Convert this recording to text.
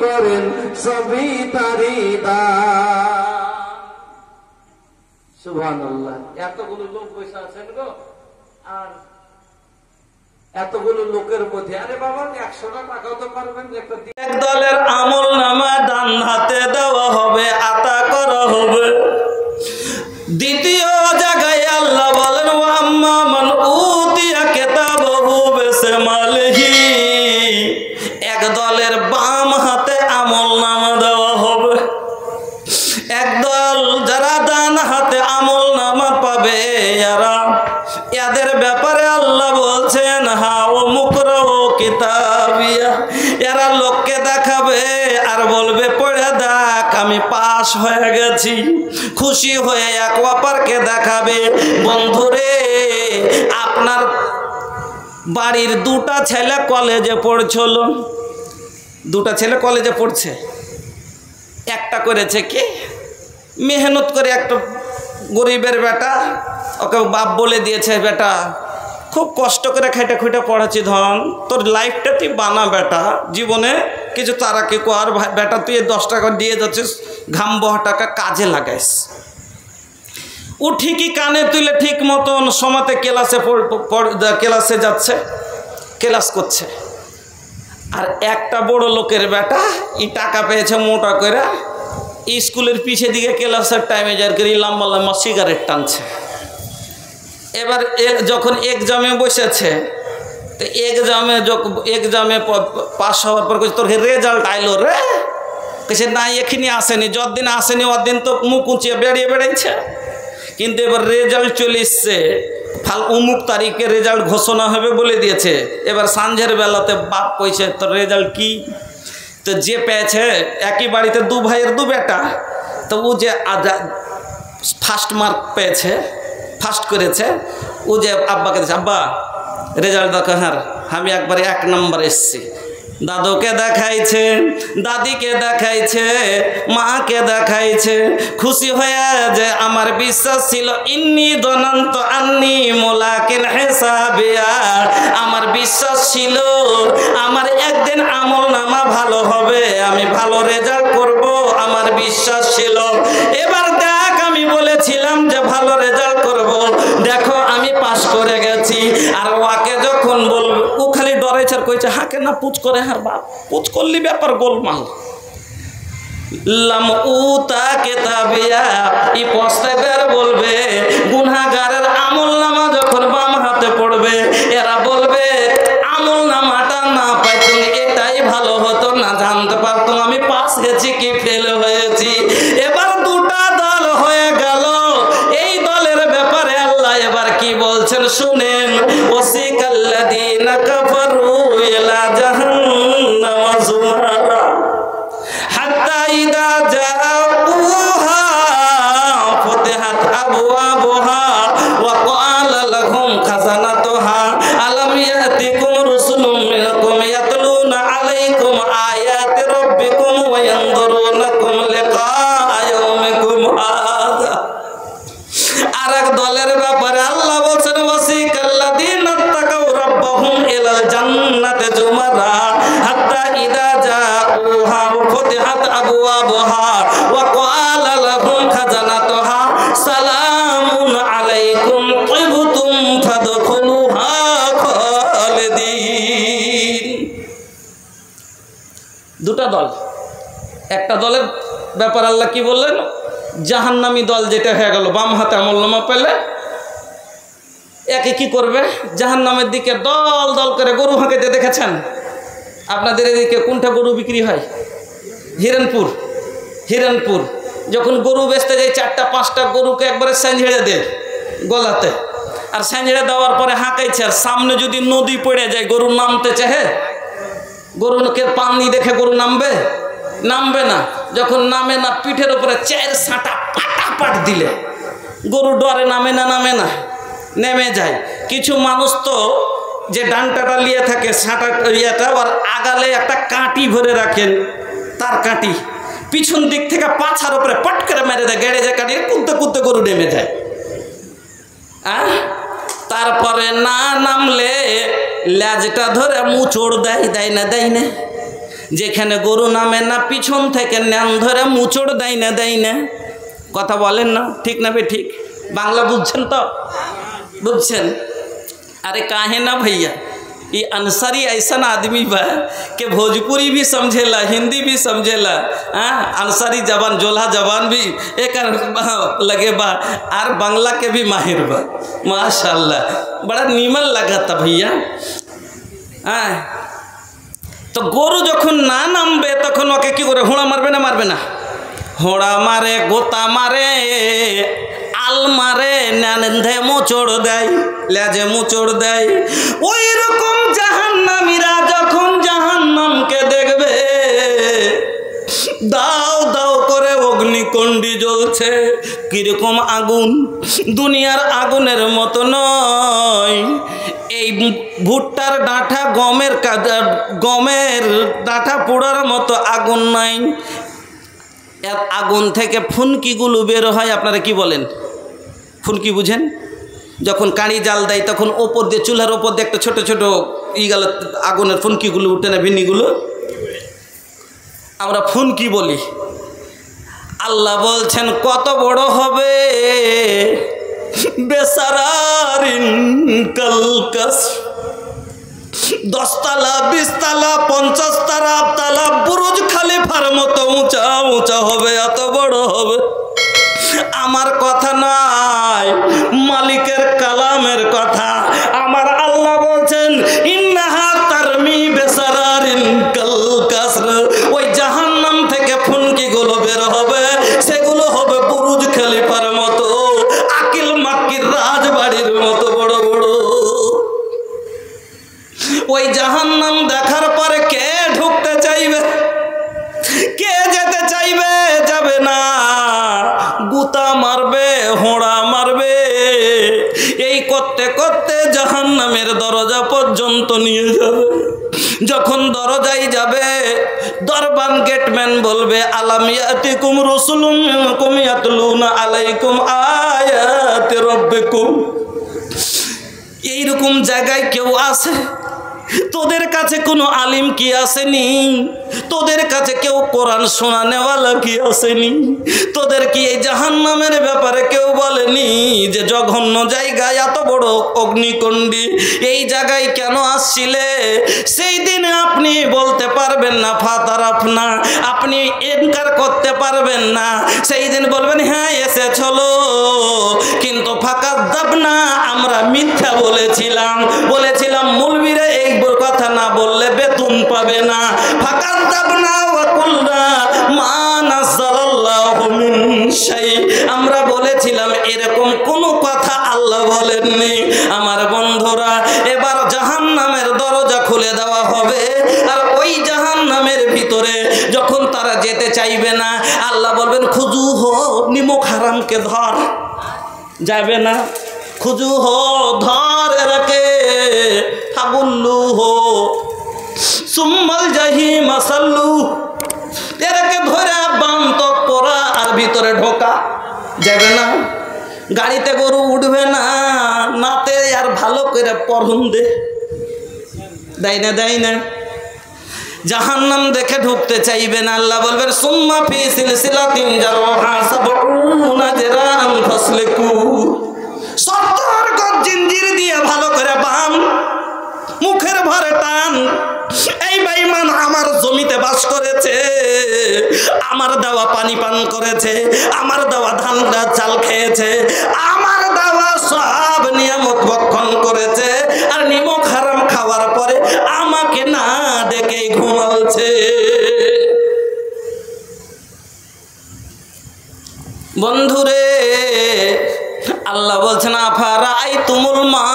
করেন সবই তারি দান। সুবহানাল্লাহ। এতগুলো লোক বসে আছেন গো, আর এতগুলো লোকের মধ্যে আরে বাবা 100 টাকাও তো পারবেন একটা। এক দলের আমল নামা ডান হাতে দেওয়া হবে, আতা করা হবে। দ্বিতীয় জায়গায় আল্লাহ বলেন ওয়া আম্মা মান উতিয়া কিতাবাহু বিশিমালিহি, এক দলের বাম হাতে আমল নামা দেওয়া হবে। একদল যারা ডান হাতে আমল নামা পাবে এদের ব্যাপারে আল্লাহ বলছেন হাও মুকরাউ কিতাবিয়া, এরা লোককে দেখাবে আর বলবে পড়ে দেখ আমি পাস হয়ে গেছি। খুশি হয়ে এক অপরকে দেখাবে। বন্ধুরে, আপনার বাড়ির দুটা ছেলে কলেজে পড়ছিল, দুটা ছেলে কলেজে পড়ছে। একটা করেছে কি মেহনত করে, একটা গরিবের বেটা, ওকে বাপ বলে দিয়েছে বেটা খুব কষ্ট করে খেটে খুঁটে পড়াচ্ছি ধন, তোর লাইফটা তুই বানা বেটা, জীবনে কিছু তারাকে কর বেটা, তুই 10 টাকা দিয়ে যাচ্ছিস, ঘাম বহা টাকা কাজে লাগাইস। ও ঠিকই কানে তুলে ঠিক মতন সময়তে ক্লাসে যাচ্ছে, ক্লাস করছে। আর একটা বড় লোকের বেটা ই টাকা পেয়েছে মোটা করে, স্কুলের পিছে দিকে ক্লাসের টাইমে যার করে লম্বা লম্বা সিগারেট টানছে। এবার যখন এক্সামে বসেছে, তো এক্সামে পাস হওয়ার পর তোর রেজাল্ট আইলো রে, কেছে না এখানে আসেনি, যতদিন আসেনি ওদিন তো মুখ উঁচিয়ে বেরিয়ে বেড়াইছে। কিন্তু এবার রেজাল্ট চলে এসছে, অমুক তারিখে রেজাল্ট ঘোষণা হবে বলে দিয়েছে। এবার সন্ধ্যের বেলাতে বাপ কইছে তোর রেজাল্ট কি? তো যে পেয়েছে, একই বাড়িতে 2 ভাইয়ের 2 বেটা, তো ও যে ফার্স্ট মার্ক পেয়েছে, ফার্স্ট করেছে, ও যে আব্বাকে দিয়েছে, আব্বা রেজাল্ট দেখো, হ্যাঁ আমি একবারে 1 নম্বর এসছি। দাদুকে দেখাইছে, দাদিকে দেখাইছে, মাকে দেখাইছে। খুশি হয়ে যে আমার বিশ্বাস ছিল ইন্নি দনন্ত আন্নি মুলাকিন হিসাবিয়া, আমার বিশ্বাস ছিল আমার একদিন আমল নামা ভালো হবে, আমি ভালো রেজাল্ট করব, আমার বিশ্বাস ছিল। এবার দেখ আমি বলেছিলাম যে ভালো রেজাল্ট করব, দেখো আমি পাস করে গেছি। আর ওকে যখন বলবে, ও খালি ডরাইছে আর কইছে হাকে না পুচ করে, হ্যাঁ বাপ পুচ করলি ব্যাপার গোলমাল। লাম উতা কিতাবিয়া, ই পস্তাইবার বলবে গুনাহগারের আমল নামা যখন বাম হাতে পড়বে, এরা বলবে আমল নামাটা না পাইতুম এটাই ভালো হতো, না জানতে পারতাম আমি পাস গেছি কি ফেল হয়েছি। এবার দুটা দল হয়ে গেল। এই দলের ব্যাপারে আল্লাহ এবার কি বলছেন শুনেন। ওয়াসিকাল্লাযীনা কাফারু ইলা জাহান্নাম যুমারা হাত্তা ইযা জাউহা ফুতিহাত আবওয়াবুহা ওয়া ক্বালা লাহুম খাযানাতুহা আলাম ইয়াতিকুম রাসূলুম মিনকুম ইয়াতলুনা আলাইকুম আয়াতি রাব্বিকুম ওয়া ইয়ানযুরুনাকুম লিকাআ ইয়াউমিকুম হাযা। আরেক দলের ব্যাপারে আল্লাহ বলেন ওয়াসিকাল্লাযীনা তাকাউ রাব্বাহুম ইলাল জান্নাতি যুমারা হাত্তা ইযা জাউহা ফুতিহাত আবওয়াবুহা ওয়া ক্বালা লাহুম খাযানাতুহা সালামুন আলাইকুম তিবতুম ফাদখুলুহা খালিদিন। দুটা দল। একটা দলের ব্যাপার আল্লাহ কি বললেন, জাহান্নামী দল যেটা হয়ে গেল, বাম হাতে আমলনামা পেলে একে কি করবে, জাহান্নামের দিকে দল দল করে গরু হাঁকাইতে দেখেছেন? আপনাদের এদিকে কোনটা গরু বিক্রি হয়? হিরণপুর। যখন গরু বেচতে যায় 4-5টা গরুকে একবারে সেঁঝেড়ে দেয় গলাতে, আর সেঁঝেড়ে দেওয়ার পরে হাঁকাইছে, আর সামনে যদি নদী পড়ে যায় গরু নামতে চাহে, গরুকে পানি দেখে গরু নামবে না। যখন নামে না, পিঠের উপরে 4 সাঁটা পাট দিলে গরু ডরে নামে না, নেমে যায়। কিছু মানুষ তো যে ডান্টাটা লিয়ে থাকে সাঁটা ইয়েটা, আর আগালে একটা কাঁটি ভরে রাখেন, তার কাঁটি পিছন দিক থেকে পাছার উপরে পট করে মেরে দেয়, গেড়ে যায় কাঁটি, কুদতে গরু নেমে যায়। তারপরে না নামলে ল্যাজটা ধরে মুচড় দেয় না যেখানে গরু নামে না পিছন থেকে ন্যান ধরে মুচড় দেয় না কথা বলেন না ঠিক না বে ঠিক বাংলা বুঝছেন তো बुझছেন अरे काहे ना भैया ये अंसारी ऐसा आदमी बा कि भोजपुरी भी समझेला हिंदी भी समझेला अंसारी जबान जोल्हा जबान भी एक लगे बा और बांग्ला के भी माहिर बा माशाल्लाह बड़ा नीमन लगा था भैया तो गरु जखन ना नामबे तखन ओके कि करे होड़ा मारबे ना होड़ा मारे गोता मारे आल मारे नानंदे मोचड़ देय लेजे मोचड़ देय ओई रकम জাহান্নামীরা যখন জাহান্নামকে দেখবে দাও দাও করে অগ্নিকুণ্ডি জ্বলছে কিরকম আগুন দুনিয়ার আগুনের মতো নয় এই ভুট্টার ডাঁটা গমের ডাঁটা পোড়ার মতো আগুন নাই আগুন থেকে ফুনকিগুলো বের হয় আপনারা কি বলেন ফুনকি বুঝেন যখন কাঁড়ি জাল দেয় তখন ওপর দিয়ে চুলার ওপর দিয়ে একটা ছোট ছোট গেল আগুনের ফুনকিগুলো উঠে না ভিনিগুলো আমরা ফুনকি বলি আল্লাহ বলছেন কত বড় হবে বেসারারিন কালকাস 10 তলা 20 তলা 50 তলা বুরুজ খলিফার মতো উঁচা উঁচা হবে এত বড় হবে আমার কথা নাই মালিকের কালামের কথা আমার আল্লাহ বলছেন ইন্নাহা তারমি বেসারারিন কালকাসর ওই জাহান্নাম থেকে ফুনকিগুলো বের হবে সেগুলো হবে বুরুজ খলিফার মতো আকিল মাক্কির রাজবাড়ির মতো বড় বড় ওই জাহান্নাম দেখার পরে কে ঢুকতে চাইবে কে যেতে চাইবে যাবে না গুতা মারবে হোড়া মারবে এই করতে করতে জাহান্নামের দরজা পর্যন্ত নিয়ে যাবে যখন দরজায় যাবে দরবান গেটম্যান বলবে আলাম ইয়াতিকুম রাসূলুম মিনকুম ইয়াতলুনা আলাইকুম আয়াতি রাব্বিকুম এইরকম জায়গায় কেউ আছে তোদের কাছে কোনো আলিম কি আসেনি তোদের কাছে কেউ কোরআন শোনানেওয়ালা কি আসেনি তোদের কি এই জাহান্নামের ব্যাপারে কেউ বলেনি যে জঘন্য জায়গায় এত বড় অগ্নিকুণ্ডী এই জায়গায় কেন আসছিলে সেই দিন আপনি বলতে পারবেন না ফাতারাফনা আপনি ইনকার করতে পারবেন না সেই দিন বলবেন হ্যাঁ এসেছিল কিন্তু ফাকাযাবনা আমরা মিথ্যা বলেছিলাম মুলবিরা এই কথা না বললে বেতন পাবে না ফাকাযাবনা ওয়া কুলনা মা নাযালাল্লাহু মিন শাই আমরা বলেছিলাম এরকম কোনো কথা আল্লাহ বলেননি আমার বন্ধুরা এবার জাহান্নামের দরজা খুলে দেওয়া হবে আর ওই জাহান্নামের ভিতরে যখন তারা যেতে চাইবে না আল্লাহ বলবেন খুজু হো নিমক হারামকে ধর যাবে না খুজু হো ধর এরাকে ফাগুল্লু হো সুম্মাল জাহিম সাল্লু এরাকে ধরে বাম তক পরা আর ভিতরে ঢোকা যাবে না গাড়িতে গরু উঠবে না নাতে আর ভালো করে পরহুন দেয় না জাহান্নাম দেখে ঢুকতে চাইবে না আল্লাহ বলবেন সুম্মা ফি সিলসিলাতিন জারহা 70 যিরান ফাসলিকু 70 গজ জিঞ্জির দিয়ে ভালো করে বাম মুখের ভরে টান এই বেঈমান আমার জমিতে বাস করেছে আমার দেওয়া পানি পান করেছে আমার দেওয়া ধান চাল খেয়েছে আমার দেওয়া সব নিয়ামত ভক্ষণ করেছে আর নিমক হারাম খাওয়ার পরে আমাকে না ডেকে ঘুমালছে বন্ধুরে আল্লাহ বলছেন আফারা আই তুমুল মা